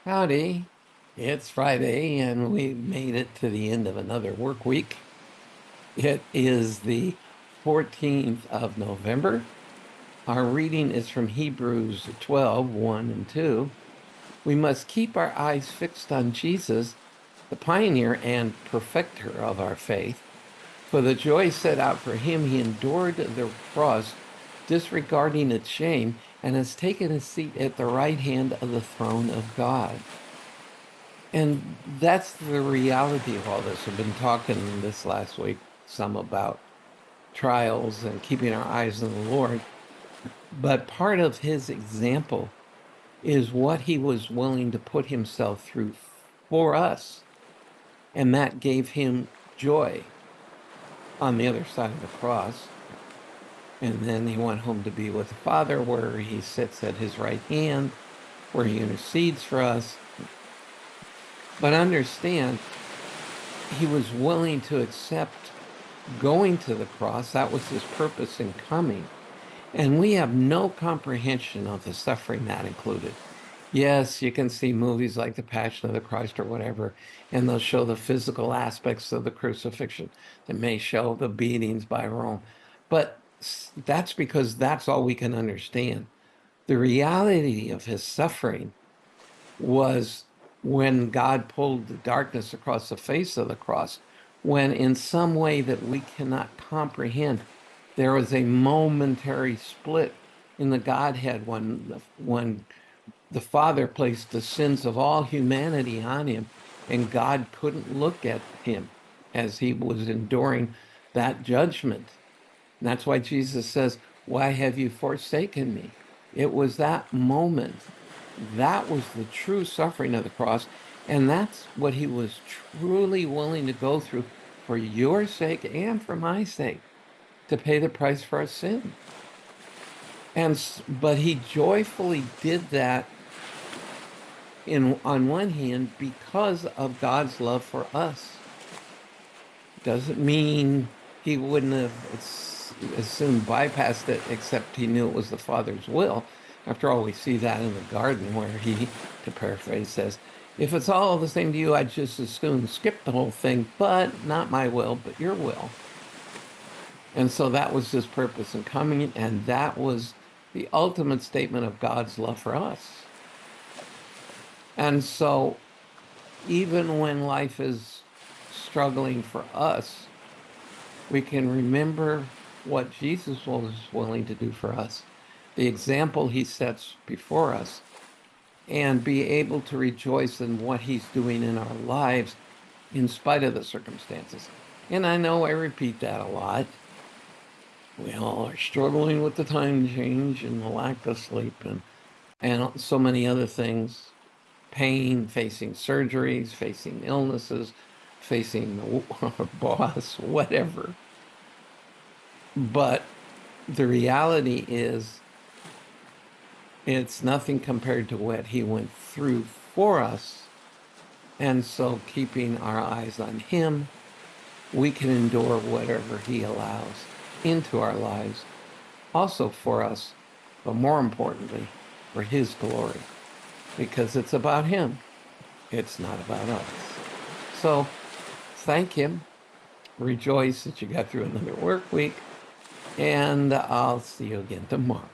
Howdy. It's Friday and we made it to the end of another work week. It is the 14th of November. Our reading is from Hebrews 12, 1 and 2. We must keep our eyes fixed on Jesus, the pioneer and perfecter of our faith. For the joy set out for him, he endured the cross, disregarding its shame, and has taken his seat at the right hand of the throne of God. And that's the reality of all this. We've been talking this last week some about trials and keeping our eyes on the Lord. But part of his example is what he was willing to put himself through for us. And that gave him joy on the other side of the cross. And then he went home to be with the Father, where he sits at his right hand, where he intercedes for us. But understand, he was willing to accept going to the cross. That was his purpose in coming. And we have no comprehension of the suffering that included. Yes, you can see movies like The Passion of the Christ or whatever, and they'll show the physical aspects of the crucifixion. They may show the beatings by Rome. But that's because that's all we can understand. The reality of his suffering was when God pulled the darkness across the face of the cross, when in some way that we cannot comprehend, there was a momentary split in the Godhead when the Father placed the sins of all humanity on him, and God couldn't look at him as he was enduring that judgment. And that's why Jesus says, "Why have you forsaken me?" It was that moment. That was the true suffering of the cross. And that's what he was truly willing to go through for your sake and for my sake, to pay the price for our sin. But he joyfully did that on one hand because of God's love for us. Doesn't mean he wouldn't have as soon bypassed it, except he knew it was the Father's will. After all, we see that in the garden where he, to paraphrase, says, "If it's all the same to you, I'd just as soon skip the whole thing, but not my will, but your will." And so that was his purpose in coming, and that was the ultimate statement of God's love for us. And so even when life is struggling for us, we can remember what Jesus was willing to do for us, the example he sets before us, and be able to rejoice in what he's doing in our lives in spite of the circumstances. And I know I repeat that a lot. We all are struggling with the time change and the lack of sleep and so many other things. Pain, facing surgeries, facing illnesses, facing the boss, whatever. But the reality is, it's nothing compared to what he went through for us. And so keeping our eyes on him, we can endure whatever he allows into our lives, also for us, but more importantly, for his glory, because it's about him. It's not about us. So thank him. Rejoice that you got through another work week, and I'll see you again tomorrow.